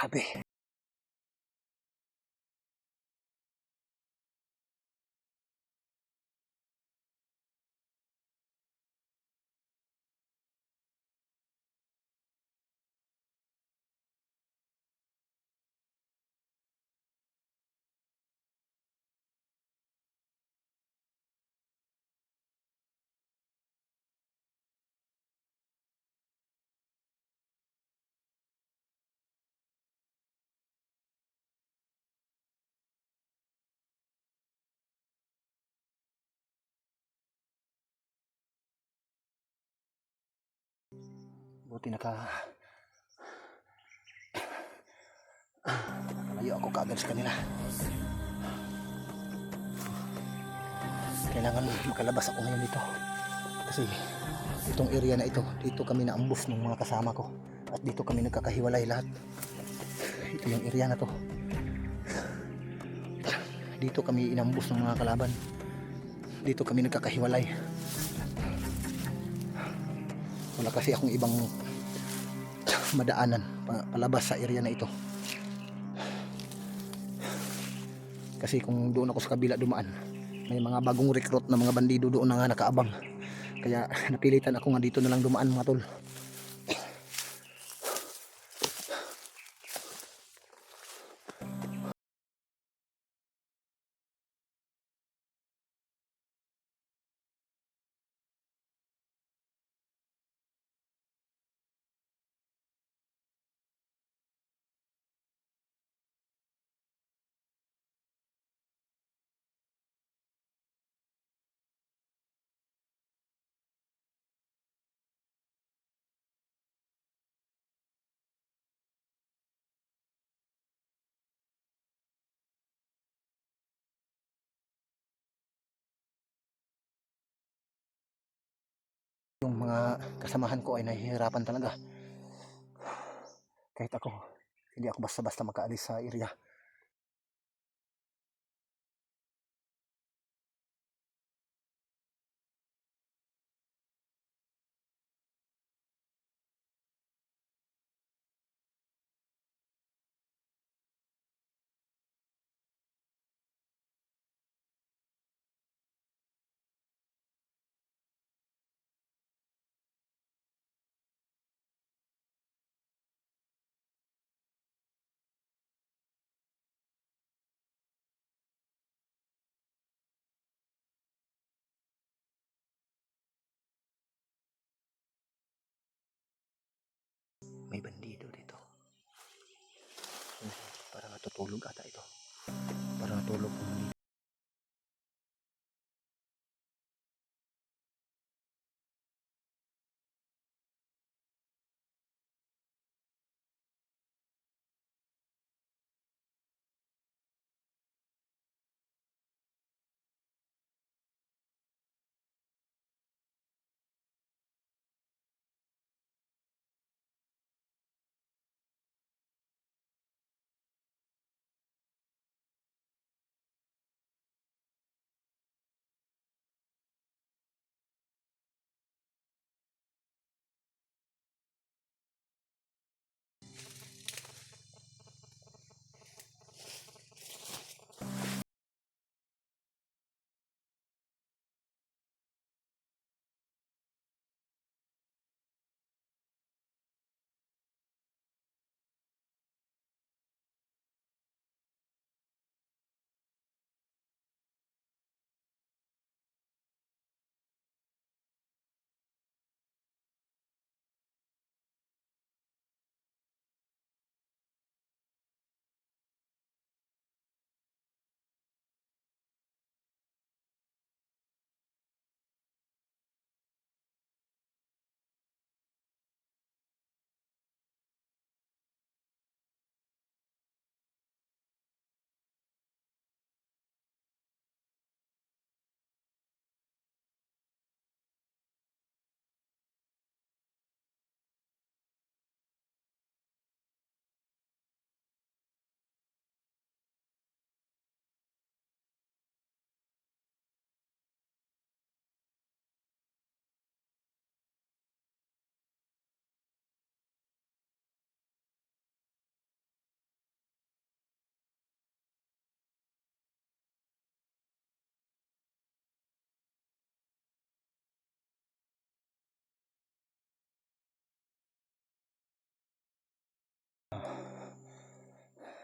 Grabe. Buti nakalayo ako kaagad sa kanila. Kailangan makalabas ako ngayon dito. Kasi itong area na ito, dito kami naambus ng mga kasama ko. At dito kami nagkakahiwalay lahat. Ito yung area na to. Dito kami inambus ng mga kalaban. Dito kami nagkakahiwalay. Wala kasi akong ibang madaanan palabas sa area na ito. Kasi kung doon ako sa kabila dumaan, may mga bagong recruit na mga bandido doon na nga nakaabang. Kaya napilitan ako nga dito na lang dumaan mga tol. Yung mga kasamahan ko ay nahihirapan talaga. Kahit ako, hindi ako basta-basta makaalis sa area. May bandido dito. Para natutulog ata ito. Para natulog.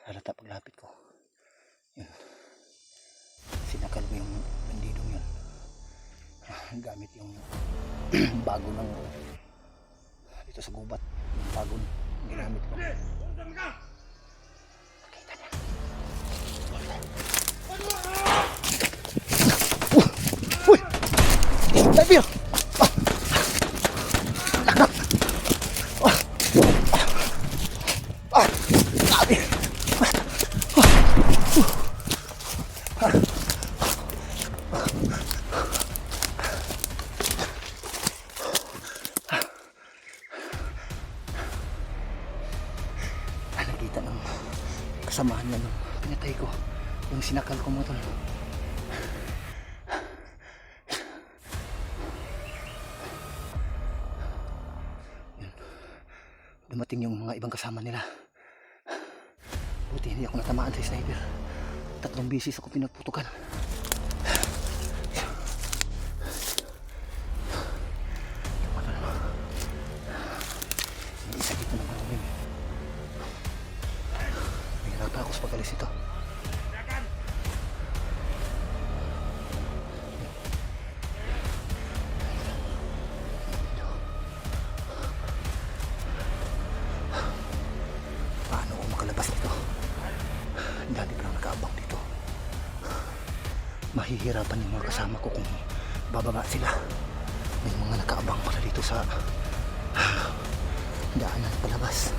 halata paglapit ko. Yun. Sinakal ko yung bandidong yun. Gamit yung bago ng dito sa gubat. Yung bagong ginamit ko. Nakita niya. Uy! Sniper! Grabe! Nakita ng kasamahan niya nung pinatay ko yung sinakal ko mo tol. Dumating yung mga ibang kasama nila. Buti hindi ako natamaan sa sniper. 3 beses ako pinagputukan. May isa dito naman ulit. Nahirapan ako sa pag-alis ito. Paano ako makalabas dito? Dali pa lang nakaabang dito. Mahihirapan yung mga kasama ko kung bababa sila. May mga nakaabang pala dito sa daanan palabas.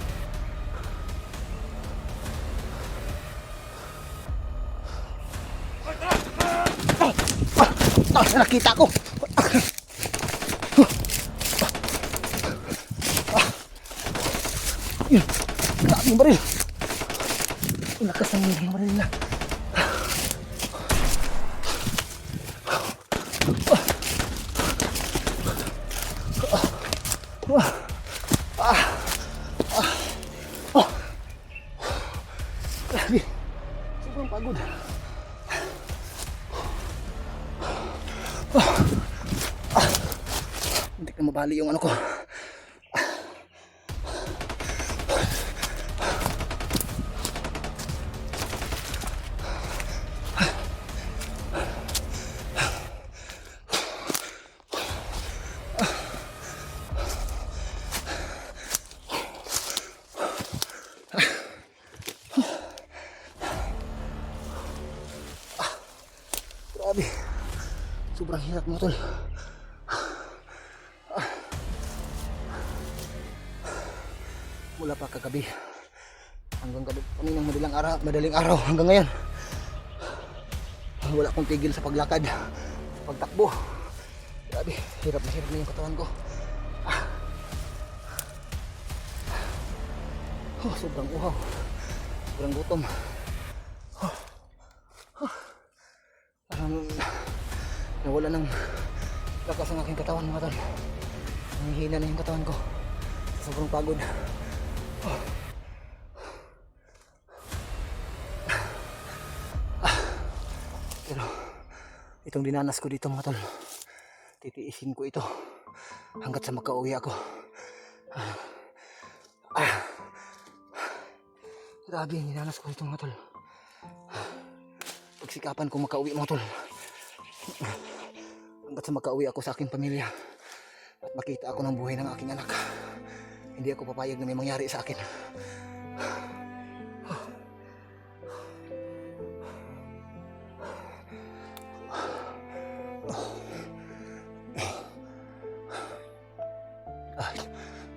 Nakita ko. Yun, grabe yung baril. Lakas ng baril na. Grabe, sobrang pagod. Hindi na mabali yung ano ko. Grabe, sobrang hirap mo tol. Mula pa kagabi hanggang kaninang madaling araw hanggang ngayon, wala akong tigil sa paglakad, pagtakbo. Grabe, hirap na yung katawan ko. Sobrang uhaw, sobrang gutom. Parang nawala ng lakas ang aking katawan mga tol. Nanghihina na yung katawan ko. Sobrang pagod. Pero itong dinanas ko dito mga tol, titiisin ko ito hanggat sa makauwi ako. Grabe yung dinanas ko dito mga tol. Pagsikapan ko makauwi mga tol, hanggat sa makauwi ako sa aking pamilya at makita ako ng buhay ng aking anak. Hindi ako papayag na may mangyari sa akin.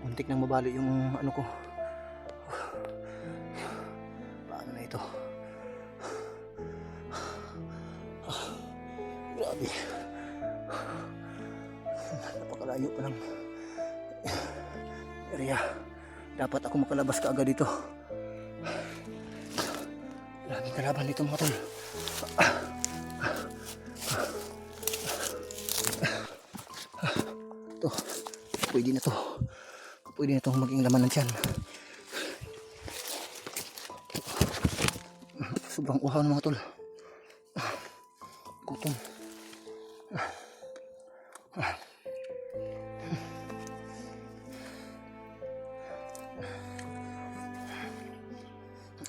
Muntik nang mabali yung ano ko. Paano na ito? Grabe. Napakalayo pa ng area. Dapat ako makalabas kaagad dito. Laging kalaban dito mga tol. Ito, pwede na to. Pwede na itong maging laman ng tiyan. Sobrang uhaw ng mga tol. Gutom.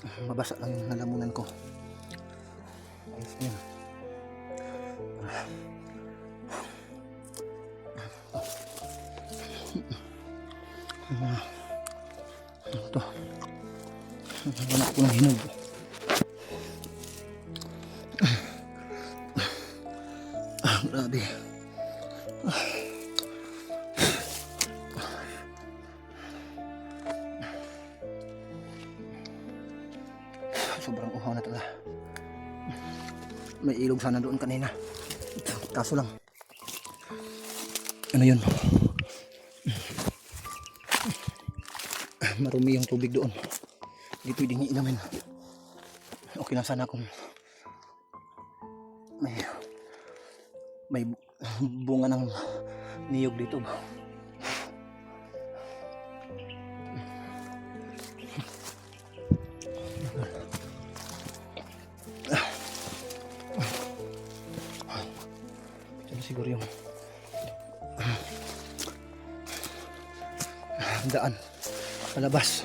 Mabasa lang yung lalamunan ko. Ayos na yun. Ito. Wala ko ng hinog. Grabe. Sobrang uhaw na talaga. May ilog sana doon kanina. Kaso lang. Ano yun? Marumi yung tubig doon. Hindi pwedeng iinumin. Okay lang sana kung may bunga ng niyog dito ba? Ito siguro yung daan palabas.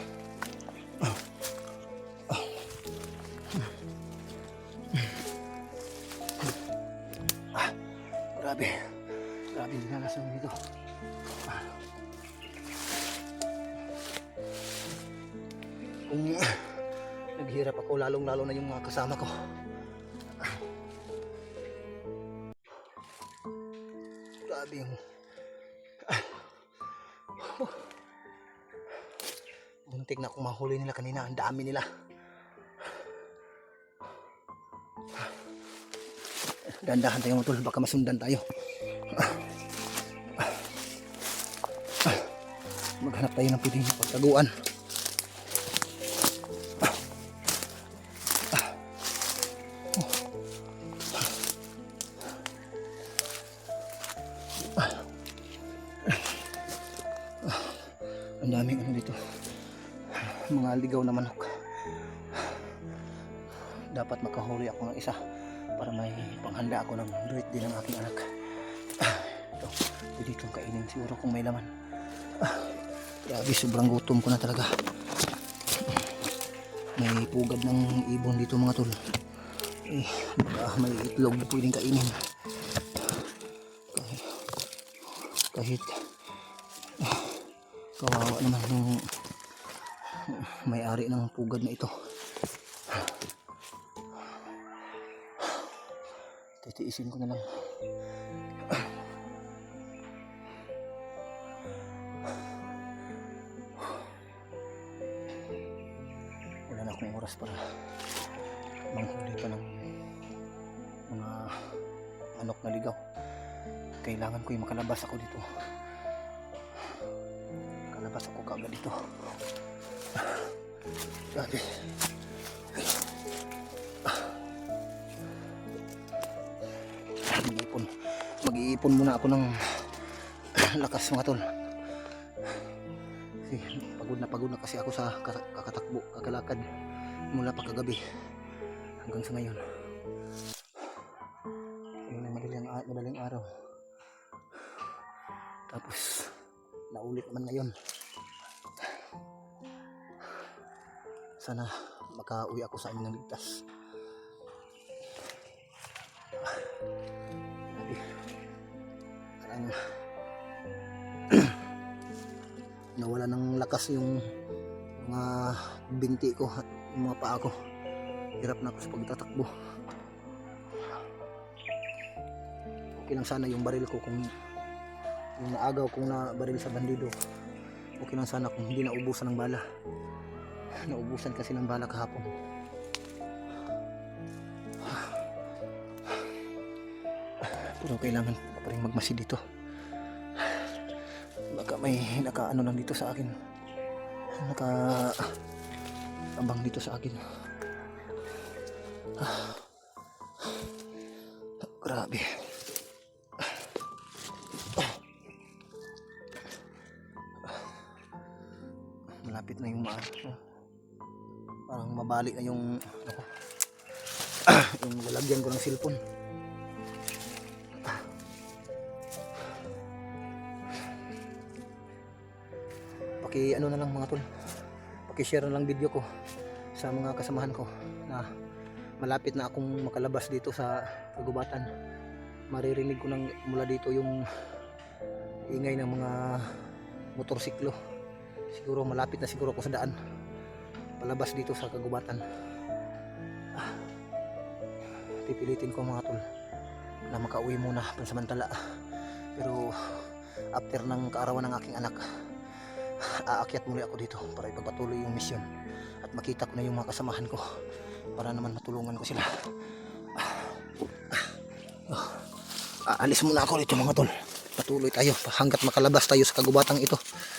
Grabe. Grabe yung dinalasan mo dito. Kung naghirap ako, lalong-lalo na yung mga kasama ko. Grabe yung buntik na akong mahuli nila kanina. Ang dami nila. Dandahan tayo mga tol, baka masundan tayo. Maghanap tayo ng pwedeng pagtaguan. Ang daming ano dito, mga ligaw na manok. Dapat makahuli ako ng isa para may panghanda ako ng birthday ng aking anak. Ito, pwede itong kainin siguro kung may laman. Grabe, sobrang gutom ko na talaga. May pugad ng ibon dito mga tol. Baka may itlog na pwedeng kainin. Kahit kawawa naman yung may-ari ng pugad na ito. Titiisin ko na lang. Wala na akong oras para manghuli pa ng mga manok na ligaw. Kailangan ko yung makalabas ako dito. Makalabas ako kaagad dito. Grabe. Mag-iipon muna ako ng lakas mga tol. Pagod na kasi ako sa kakatakbo, kakalakad mula pa kagabi hanggang sa ngayon. Ayun ay madaling araw. Tapos naulit naman ngayon. Sana makauwi ako sa inyo ng ligtas. Parang nawala ng lakas yung mga binti ko at yung mga paa ko. Hirap na ako sa pagtatakbo. Okay lang sana yung baril ko, kung yung naagaw kong na baril sa bandido. Okay lang sana kung hindi naubusan ng bala. Naubusan kasi ng bala kahapon. Pero kailangan pa rin magmasid dito. Baka may nakaano lang dito sa akin. Naka-abang dito sa akin. Grabe. Malapit na yung parang mabalik na yung yung lalagyan ko ng cellphone. Paki ano na lang mga tol, paki-share na lang video ko sa mga kasamahan ko na malapit na akong makalabas dito sa kagubatan. Maririnig ko nang mula dito yung ingay ng mga motorsiklo. Siguro malapit na siguro ako sa daan palabas dito sa kagubatan. Pipilitin ko mga tol na makauwi muna pansamantala, pero after ng kaarawan ng aking anak, aakyat muli ako dito para ipagpatuloy yung misyon at makita ko na yung mga kasamahan ko para naman matulungan ko sila. Aalis muna ako dito mga tol. Patuloy tayo hanggat makalabas tayo sa kagubatang ito.